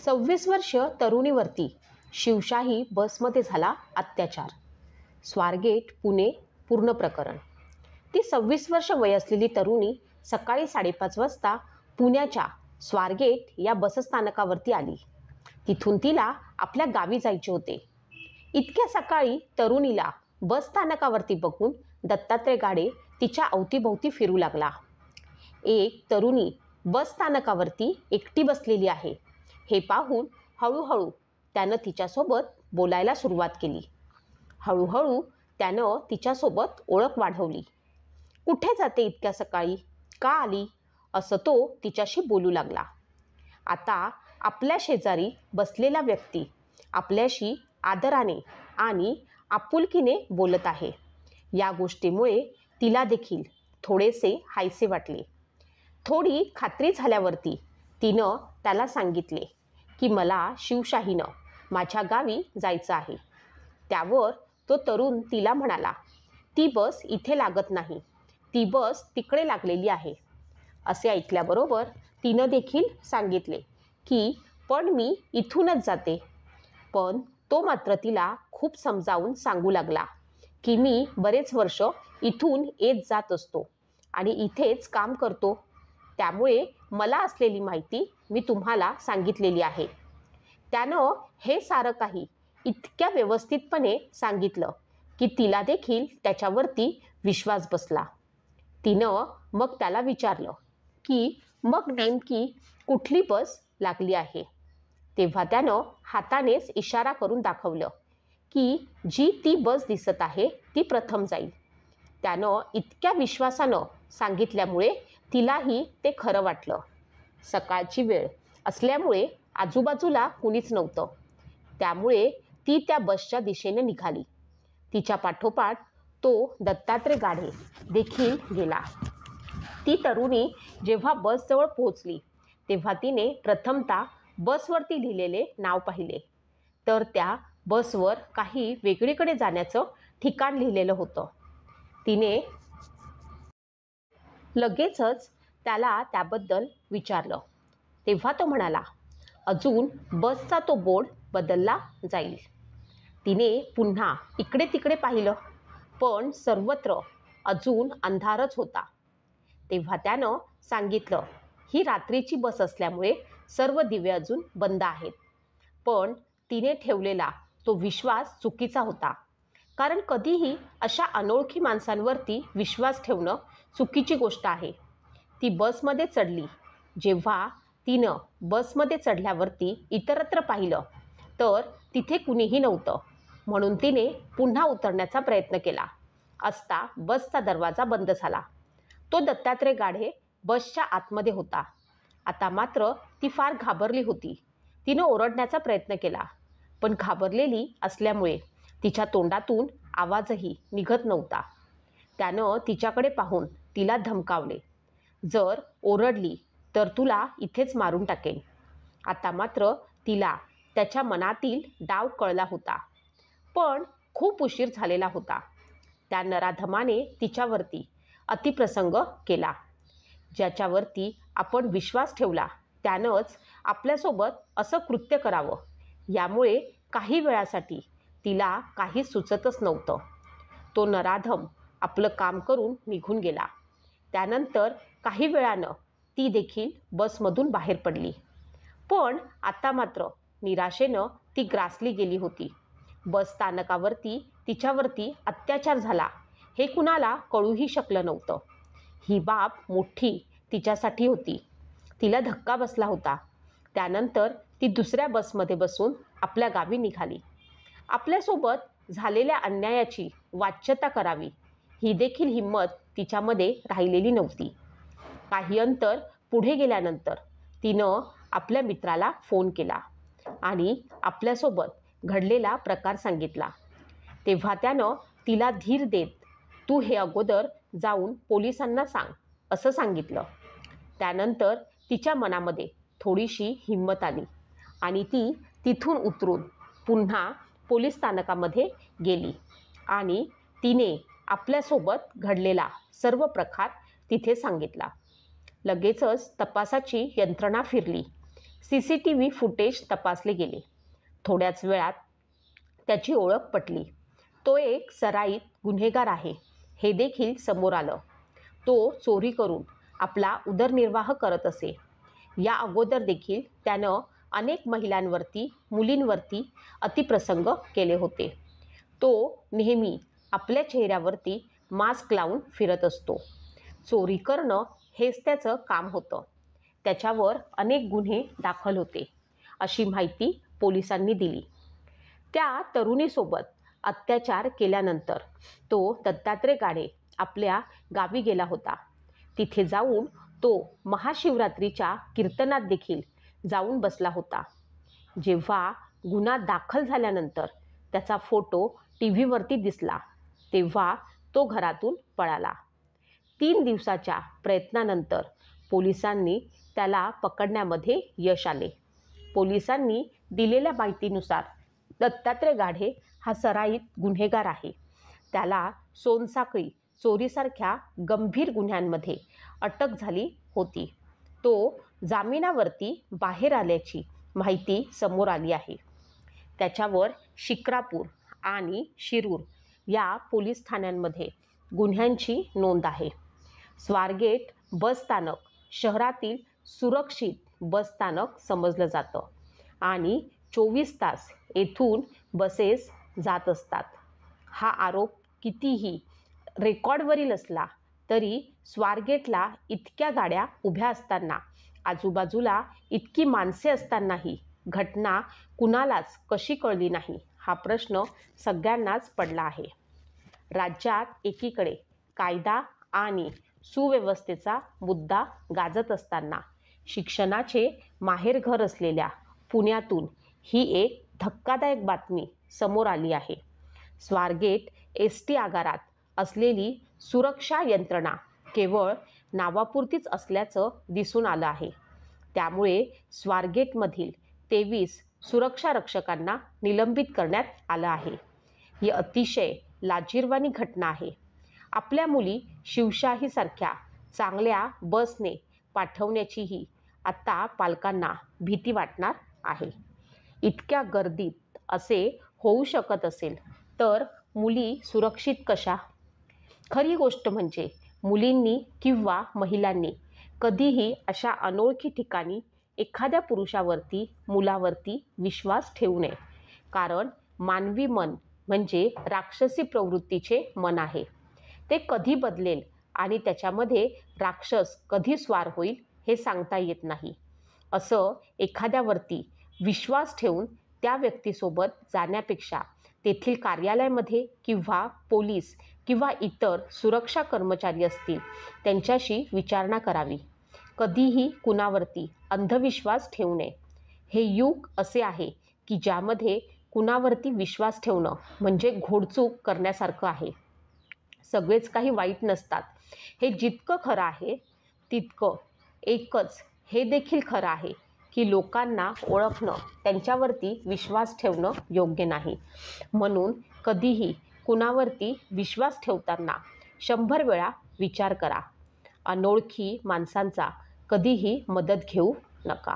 26 वर्ष तरुणीवरती शिवशाही बसमध्ये झाला अत्याचार. स्वारगेट पुणे पूर्ण प्रकरण. ती 26 वर्ष वय असलेली तरुणी सकाळी 5:30 वाजता पुण्याच्या स्वारगेट या बसस्थानकावरती आली. तिथून तिला आपल्या गावी जायचे होते. इतक्या सकाळी तरुणीला बसस्थानकावरती बघून दत्तात्रय गाडे तिच्या अवतीभोवती फिरू लागला. एक तरुणी बसस्थानकावरती एकटी बसलेली आहे हे पाहून हळूहळू त्यानं तिच्यासोबत बोलायला सुरुवात केली. हळूहळू त्यानं तिच्यासोबत ओळख वाढवली. कुठे जाते इतक्या सकाळी, का आली, असं तो तिच्याशी बोलू लागला. आता आपल्या शेजारी बसलेला व्यक्ती आपल्याशी आदराने आणि आपुलकीने बोलत आहे. या गोष्टीमुळे तिला देखील थोडेसे हायसे वाटले. थोडी खात्री झाल्यावरती तिनं त्याला सांगितले की मला शिवशाहीनं माझ्या गावी जायचं आहे. त्यावर तो तरुण तिला म्हणाला, ती बस इथे लागत नाही, ती बस तिकडे लागलेली आहे. असे ऐकल्याबरोबर तिनं देखील सांगितले की पण मी इथूनच जाते. पण तो मात्र तिला खूप समजावून सांगू लागला की मी बरेच वर्ष इथून येत जात असतो आणि इथेच काम करतो, त्यामुळे मला असलेली माहिती मी तुम्हाला सांगितलेली आहे. त्यानं हे सारं काही इतक्या व्यवस्थितपणे सांगितलं की तिला देखील त्याच्यावरती विश्वास बसला. तिनं मग त्याला विचारलं की मग नेमकी कुठली बस लागली आहे. तेव्हा त्यानं हातानेच इशारा करून दाखवलं की जी ती बस दिसत आहे ती प्रथम जाईल. त्यानं इतक्या विश्वासानं सांगितल्यामुळे तिलाही ते खरं वाटलं. सकाळची वेळ असल्यामुळे आजूबाजूला कुणीच नव्हतं, त्यामुळे ती त्या बसच्या दिशेने निघाली. तिच्या पाठोपाठ तो दत्तात्रय गाडे देखील गेला. ती तरुणी जेव्हा बसजवळ पोहोचली तेव्हा तिने प्रथमतः बसवरती लिहिलेले नाव पाहिले, तर त्या बसवर काही वेगळीकडे जाण्याचं ठिकाण लिहिलेलं होतं. तिने लगेचच त्याला त्याबद्दल विचारलं. तेव्हा तो म्हणाला, अजून बसचा तो बोर्ड बदलला जाईल. तिने पुन्हा इकडे तिकडे पाहिलं, पण सर्वत्र अजून अंधारच होता. तेव्हा त्यानं सांगितलं, ही रात्रीची बस असल्यामुळे सर्व दिवे अजून बंद आहेत. पण तिने ठेवलेला तो विश्वास चुकीचा होता, कारण कधीही अशा अनोळखी माणसांवरती विश्वास ठेवणं चुकीची गोष्ट आहे. ती बसमध्ये चढली. जेव्हा तिनं बसमध्ये चढल्यावरती इतरत्र पाहिलं तर तिथे कुणीही नव्हतं, म्हणून तिने पुन्हा उतरण्याचा प्रयत्न केला असता बसचा दरवाजा बंद झाला. तो दत्तात्रय गाडे बसच्या आतमध्ये होता. आता मात्र ती फार घाबरली होती. तिनं ओरडण्याचा प्रयत्न केला, पण घाबरलेली असल्यामुळे तिच्या तोंडातून आवाजही निघत नव्हता. त्यानं तिच्याकडे पाहून तिला धमकावले, जर ओरडली तर तुला इथेच मारून टाकेन. आता मात्र तिला त्याच्या मनातील डाव कळला होता, पण खूप उशीर झालेला होता. त्या नराधमाने तिच्यावरती अतिप्रसंग केला. ज्याच्यावरती आपण विश्वास ठेवला त्यानंच आपल्यासोबत असं कृत्य करावं, यामुळे काही वेळासाठी तिला काही सुचतच नव्हतं. तो नराधम आपलं काम करून निघून गेला. त्यानंतर काही वेळानं ती देखील बसमधून बाहेर पडली. पण आता मात्र निराशेनं ती ग्रासली गेली होती. बस स्थानकावरती तिच्यावरती अत्याचार झाला हे कुणाला कळूही शकलं नव्हतं. ही बाब मोठी तिच्यासाठी होती. तिला धक्का बसला होता. त्यानंतर ती दुसऱ्या बसमध्ये बसून आपल्या गावी निघाली. आपल्यासोबत झालेल्या अन्यायाची वाच्यता करावी ही देखील हिंमत तिच्यामध्ये राहिलेली नव्हती. काही अंतर पुढे गेल्यानंतर तिनं आपल्या मित्राला फोन केला आणि आपल्यासोबत घडलेला प्रकार सांगितला. तेव्हा त्यानं तिला धीर देत, तू हे अगोदर जाऊन पोलिसांना सांग, असं सांगितलं. त्यानंतर तिच्या मनामध्ये थोडीशी हिंमत आली आणि ती तिथून उतरून पुन्हा पोलीस स्थानकामध्ये गेली आणि तिने आपल्यासोबत घडलेला सर्व प्रकार तिथे सांगितला. लगेचच तपासाची यंत्रणा फिरली. CCTV फुटेज तपासले गेले. थोड्याच वेळात त्याची ओळख पटली. तो एक सराईत गुन्हेगार आहे हे देखील समोर आलं. तो चोरी करून आपला उदरनिर्वाह करत असे. या अगोदर देखील त्यानं अनेक महिलांवरती, मुलींवरती अतिप्रसंग केले होते. तो नेहमी आपल्या चेहऱ्यावरती मास्क लावून फिरत असतो. चोरी करणं हेच त्याचं काम होतं. त्याच्यावर अनेक गुन्हे दाखल होते अशी माहिती पोलिसांनी दिली. त्या तरुणीसोबत अत्याचार केल्यानंतर तो दत्तात्रय गाढे आपल्या गावी गेला होता. तिथे जाऊन तो महाशिवरात्रीच्या कीर्तनात देखील जाऊन बसला होता. जेव्हा गुन्हा दाखल झाल्यानंतर त्याचा फोटो टीव्हीवरती दिसला तेव्हा तो घरातून पळाला. 3 दिवसाच्या प्रयत्नानंतर पोलिसांनी त्याला पकडण्यामध्ये यश आले. पोलिसांनी दिलेल्या माहितीनुसार दत्तात्रय गाढे हा सराईत गुन्हेगार आहे. त्याला सोनसाखळी चोरीसारख्या गंभीर गुन्ह्यांमध्ये अटक झाली होती. तो जामिनावरती बाहेर आल्याची माहिती समोर आली आहे. त्याच्यावर शिक्रापूर आणि शिरूर या पोलीस ठाण्यांमध्ये गुन्ह्यांची नोंद आहे. स्वारगेट बसस्थानक शहरातील सुरक्षित बसस्थानक समजलं जातं आणि 24 तास येथून बसेस जात असतात. हा आरोप कितीही रेकॉर्डवरील असला तरी स्वारगेटला इतक्या गाड्या उभ्या असताना, आजूबाजूला इतकी माणसे असतानाही घटना कुणालाच कशी कळली नाही हा प्रश्न सगळ्यांनाच पडला आहे. राज्यात एकीकडे कायदा आणि सुव्यवस्थेचा मुद्दा गाजत असताना शिक्षणाचे माहेरघर असलेल्या पुण्यातून ही एक धक्कादायक बातमी समोर आली आहे. स्वारगेट ST आगारात असलेली सुरक्षा यंत्रणा केवळ नावापुरतीच असल्याचं दिसून आलं आहे. त्यामुळे स्वारगेटमधील 23 सुरक्षारक्षकांना निलंबित करण्यात आलं आहे. ही अतिशय लाजिरवाणी घटना आहे. आपल्या मुली शिवशाहीसारख्या चांगल्या बसने पाठवण्याचीही आता पालकांना भीती वाटणार आहे. इतक्या गर्दीत असे होऊ शकत असेल तर मुली सुरक्षित कशा? खरी गोष्ट म्हणजे मुलींनी किंवा महिलांनी कधीही अशा अनोळखी ठिकाणी एखाद्या पुरुषावरती, मुलावरती विश्वास ठेवू नये. कारण मानवी मन म्हणजे राक्षसी प्रवृत्तीचे मन आहे. ते कधी बदलेल आणि त्याच्यामध्ये राक्षस कधी स्वार होईल हे सांगता येत नाही. असं एखाद्यावरती विश्वास ठेवून त्या व्यक्तीसोबत जाण्यापेक्षा तेथील कार्यालयामध्ये किंवा पोलीस किंवा इतर सुरक्षा कर्मचारी असतील त्यांच्याशी विचारणा करावी. कधीही कुणावरती अंधविश्वास ठेवू नये. हे युग असे आहे की ज्यामध्ये कुणावरती विश्वास ठेवणं म्हणजे घोडचूक करण्यासारखं आहे. सगळेच काही वाईट नसतात हे जितकं खरं आहे तितकं एकच हे देखील खरं आहे की लोकांना ओळखणं, त्यांच्यावरती विश्वास ठेवणं योग्य नाही. म्हणून कधीही कुणावरती विश्वास ठेवताना 100 वेळा विचार करा. अनोळखी माणसांचा कधीही मदत घेऊ नका.